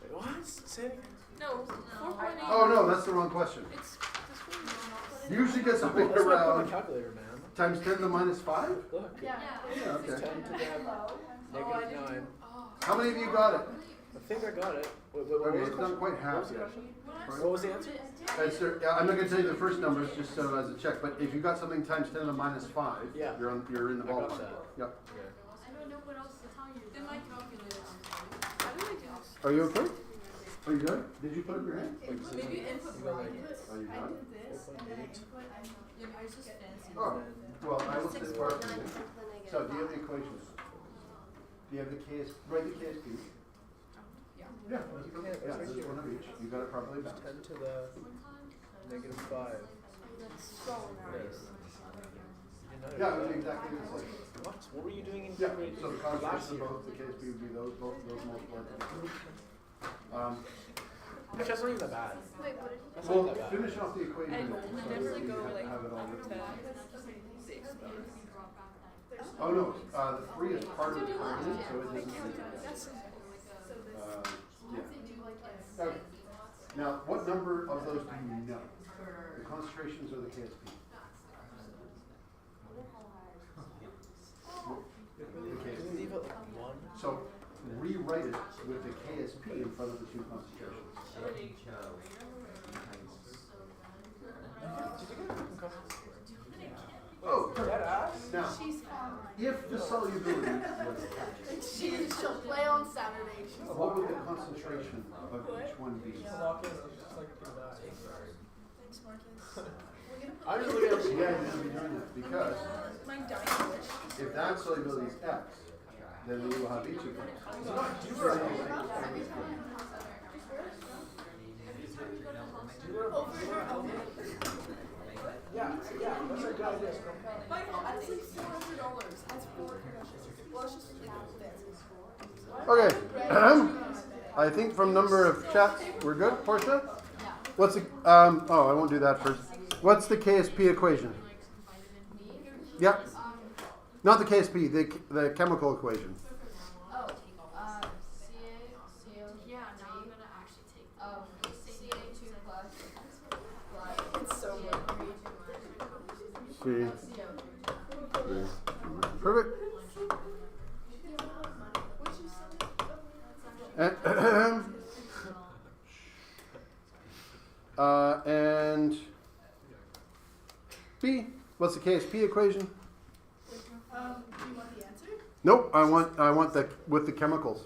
Wait, what? Say it again. No, 4.8. Oh no, that's the wrong question. It's this one. Usually get something That's why I put around my calculator, man. times 10 to the minus 5? Look. Yeah. Yeah, It's okay. 10 to the negative 9. Oh. How many of you got it? I think I got it. Wait, what Okay, was it's the not question? quite What half was the yet. question? What was the answer? Yeah, I'm not going to tell you the first numbers just so as a check, but if you got something times 10 to the minus 5, Yeah. you're in the I got ballpark. that. Yep. Okay. I don't know what else to tell you. Then my calculator. How do I do this? Are you okay? Are you done? Did you put up your hand? Wait, so Maybe you input got like brackets. Are you I done? did this, and then I input, I Yeah, I was just fancy. Oh, well, I will say part of 6.9 it. times the negative So, do you have the 5. equations? Do you have the write the KSP? Yeah, that's You perfect. can't, Yeah, it's there's right one of each. You got it properly balanced. 10 to the negative 5. That's so nice. You know Yeah, it would be exactly the same. What? What were you doing in Yeah, grade so the last concentration of year? both the KSP would be those multiplied. Actually, that's not even that bad. Wait, what did you That's Well, not that bad. finish off the equation. And so never that you go have to like have it all up written. to 6. Oh no, the 3 is part of the equation, so it doesn't. That's Yeah. Okay. Now, what number of those do you know? The concentrations or the KSP? The Can we KSP. leave it like 1? So rewrite it with the KSP in front of the 2 concentrations. Oh, now, she's fine. if the solubility was X, She'll play on Saturday. what would the concentration of each one be? Lock in, it's just like a die. Thanks, Marcus. I'm just looking at Yeah, you're gonna be doing that because My dying wish. if that solubility is X, then we will have each of them. Yeah, that's a good idea. Michael, that's like $400. That's 4 commissions. Well, it's just like Okay. I think from number of chats, we're good. Portia? What's the, oh, I won't do that first. What's the KSP equation? Yep. Not the KSP, the chemical equation. Oh, yeah, now I'm gonna actually take Ca2 plus It's so good. Perfect. And B, what's the KSP equation? Do you want the answer? Nope, I want the with the chemicals.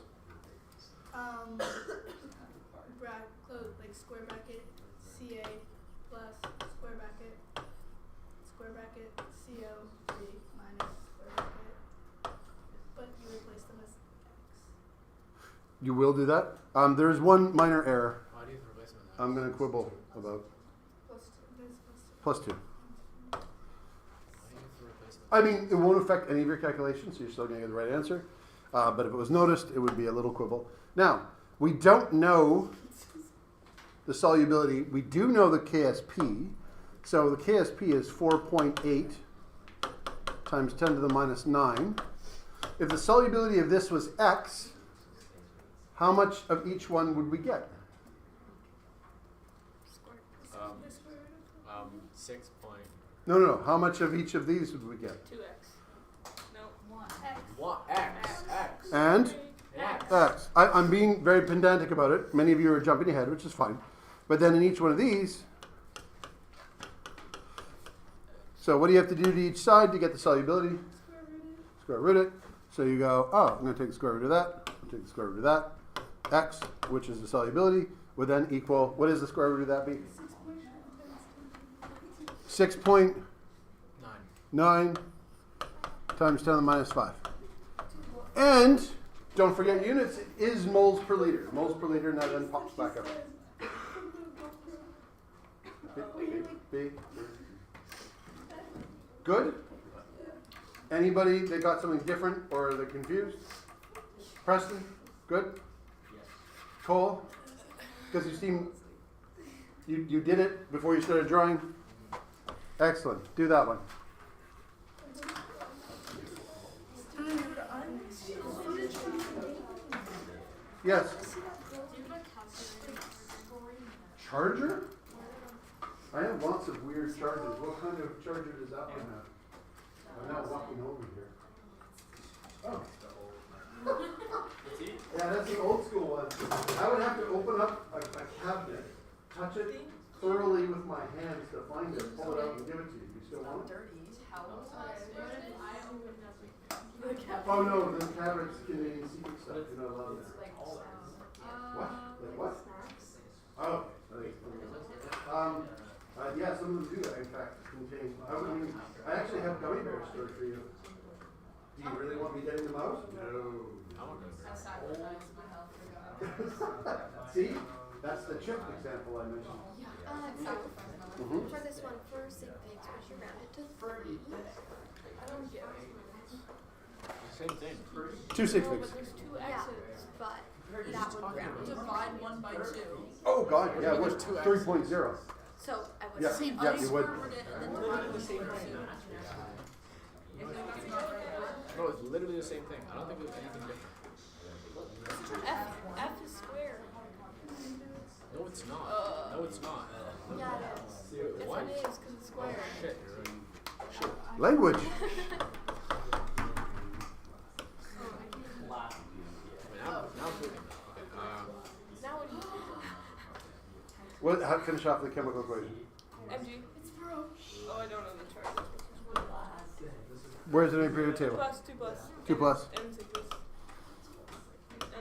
Close, like square bracket Ca plus square bracket CO3 minus square bracket. But you replace them as X. You will do that? There is one minor error Why do you replace them with I'm going to quibble about. Plus 2. There's Plus 2. Why do you replace them? I mean, it won't affect any of your calculations, so you're still going to get the right answer. But if it was noticed, it would be a little quibble. Now, we don't know the solubility. We do know the KSP. So the KSP is 4.8 times 10 to the minus 9. If the solubility of this was X, how much of each one would we get? 6 point. No. How much of each of these would we get? 2x. No. X. What? X. And X. X. I'm being very pedantic about it. Many of you are jumping ahead, which is fine. But then in each one of these, so what do you have to do to each side to get the solubility? Square root it. So you go, oh, I'm going to take the square root of that, take the square root of that. X, which is the solubility, would then equal, what is the square root of that be? 6.9 9. times 10 to the minus 5. And don't forget units is moles per liter. Moles per liter, and that then pops back up. B. Good? Anybody that got something different or they're confused? Preston? Good? Cole? Because you seem you did it before you started drawing? Excellent. Do that one. Yes. Charger? I have lots of weird chargers. What kind of charger does that one have? I'm now walking over here. Oh. Yeah, that's the old school one. I would have to open up a cabinet, touch it thoroughly with my hands to find it, pull it out and give it to you. You still want it? Oh no, the cabinets contain secret stuff. You're not allowed that. What? Like what? Oh. Yeah, some of them do that, in fact, contain. I actually have gummy bears stored for you. Do you really want me getting them out? No. See? That's the chip example I mentioned. For this one, for sig figs, would you round it to 3? I don't get it. Same thing. 2 sig No, figs. but there's 2 Yeah, x's. but that would round. Divide 1 by 2. Oh god, yeah, it was There's 2 3.0. So I would Yeah, say yeah, you would. Square root it and then divide The same by 2. No, it's literally the same thing. I don't think there's anything different. F is square. No, it's not. No, it's not. yeah, it is. Yes, What? it is, because it's square. Shit, you're right. Shit. Language. I mean, now I'm thinking. Now when you What? How finish off the chemical equation? MG. Oh, I don't know the chart. Where's it in the period table? 2 plus. 2 plus. And 6 plus. And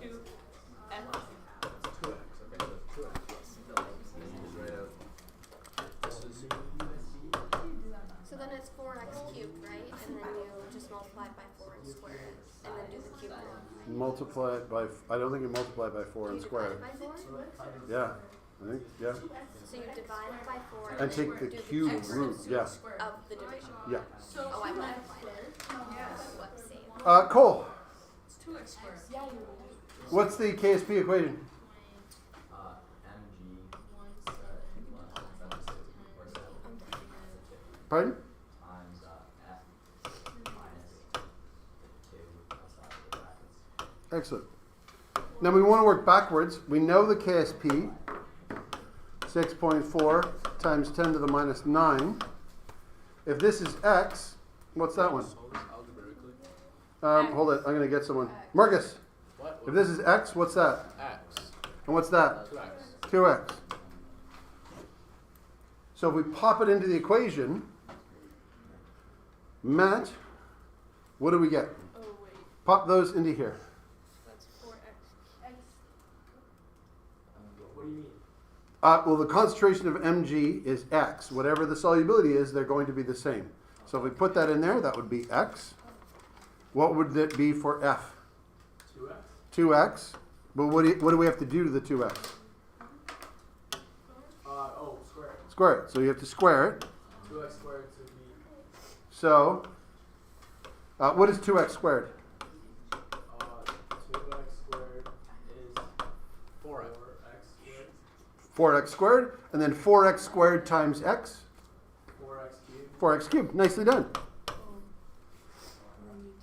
2 F. 2x. Okay, so 2x. Just write out. This is. So then it's 4x cubed, right? And then you just multiply it by 4 and square it. And then do the cube rule. Multiply it by, I don't think you multiply it by 4 and square it. By 4? Yeah, I think, yeah. So you divide it by 4 And then take the do cube cube root, yeah, of the division. yeah. Oh, I multiplied it. What, same. Cole, It's 2x squared. Yeah, you what's the KSP equation? Pardon? Excellent. Now we want to work backwards. We know the KSP, 6.4 times 10 to the minus 9. If this is x, what's that one? Solve this algebraically. Hold it, I'm going to get someone. Marcus, What? If this is x, what's that? X. And what's that? 2x. 2x. So if we pop it into the equation, Matt, what do we get? Oh wait, Pop those into here. that's 4x. What do you mean? Well, the concentration of Mg is x. Whatever the solubility is, they're going to be the same. So if we put that in there, that would be x. What would it be for F? 2x? 2x. But what do we have to do to the 2x? Square it. Square it. So you have to square it. 2x squared to be So, what is 2x squared? 2x squared is 4x. 4x4x squared. squared. And then 4x squared times x. 4x cubed. 4x cubed. Nicely done.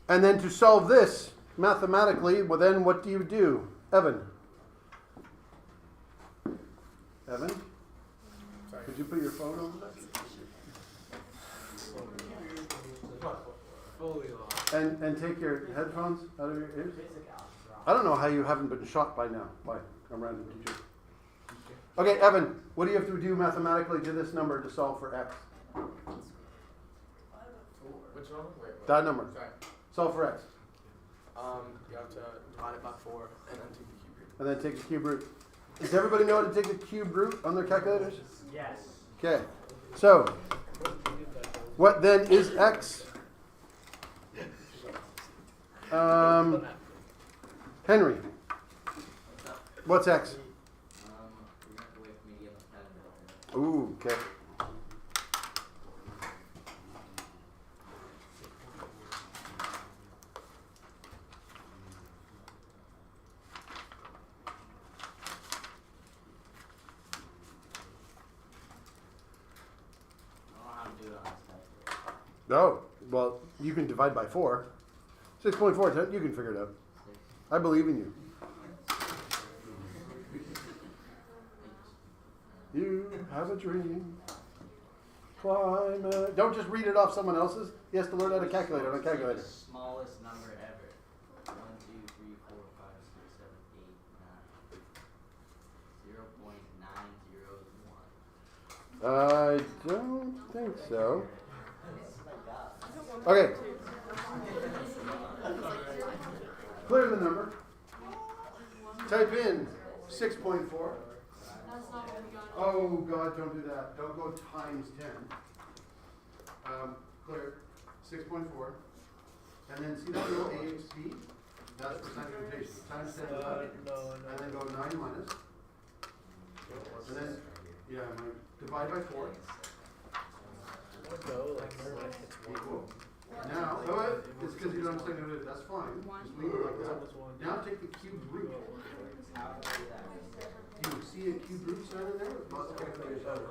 And then to solve this mathematically, well then what do you do? Evan? Evan? Sorry. Could you put your phone over there? Fully lost. And take your headphones out of your ears? I don't know how you haven't been shot by now by a random teacher. Okay, Evan, what do you have to do mathematically to this number to solve for x? Which one? Wait, what? That number. Sorry. Solve for x. You have to divide it by 4 and then take the cube root. And then take the cube root. Does everybody know how to take the cube root on their calculators? Yes. Okay. So, what then is x? Henry. What's x? Ooh, okay. Oh, well, you can divide by 4. 6.4, you can figure it out. I believe in you. You have a dream. Climb it. Don't just read it off someone else's. He has to learn how to calculate on a calculator. Smallest number ever. 1, 2, 3, 4, 5, 6, 7, 8, 9. 0.901. I don't think so. Okay. Clear the number. Type in 6.4. Oh God, don't do that. Don't go times 10. Clear 6.4. And then see that little AXP? That's percentage rotation. Times 10 divided. And then go 9 minus. And then, divide by 4. Equal. Now, it's because you don't understand how to do it. That's fine. Just leave it like that. Now take the cubed root. Do you see a cubed root sign in there? Lots of calculators out.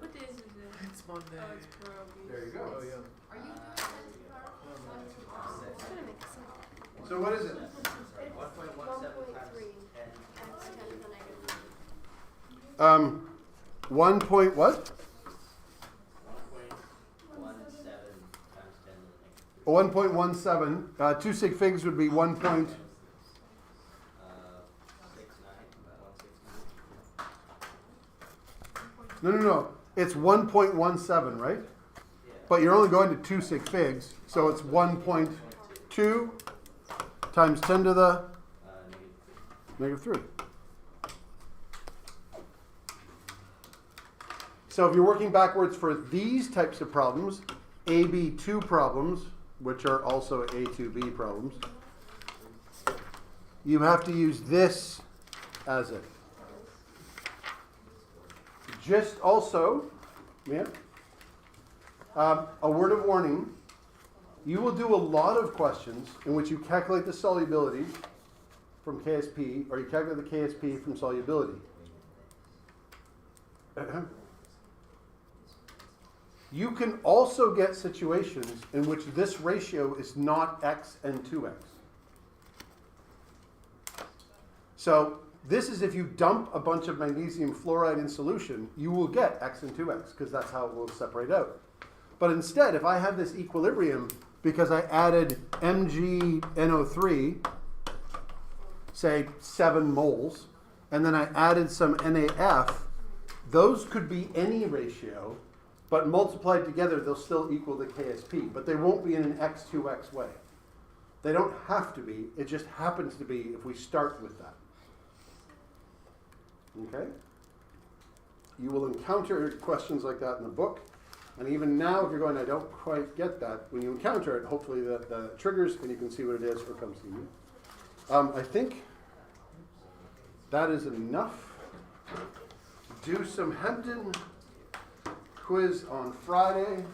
What day is it? It's Monday. Oh, it's pierogi. There you go. Oh, yeah. Are you doing It's gonna make sense. So what is it? 1.17 times 10. X 10 to the negative 1 point what? 1.17. 2 sig figs would be 1 point. 69. No. It's 1.17, right? But you're only going to 2 sig figs, so it's 1.2 times 10 to the negative 3. So if you're working backwards for these types of problems, AB2 problems, which are also A2B problems, you have to use this as it. Just also, a word of warning, you will do a lot of questions in which you calculate the solubility from KSP, or you calculate the KSP from solubility. You can also get situations in which this ratio is not x and 2x. So this is if you dump a bunch of magnesium fluoride in solution, you will get x and 2x, because that's how it will separate out. But instead, if I have this equilibrium because I added MgNO3, say 7 moles, and then I added some NaF, those could be any ratio, but multiplied together they'll still equal the KSP, but they won't be in an X2X way. They don't have to be, it just happens to be if we start with that. Okay? You will encounter questions like that in the book, and even now if you're going, I don't quite get that, when you encounter it, hopefully the triggers and you can see what it is, or come see me. I think that is enough. Do some Hempton quiz on Friday.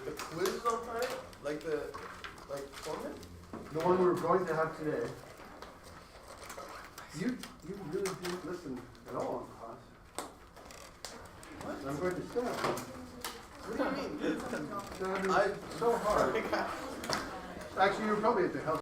The quiz is on Friday? Like format? The one we're going to have today. You really didn't listen at all in class. What? I'm going to stand. What do you mean? So hard. Actually, you were probably at the health.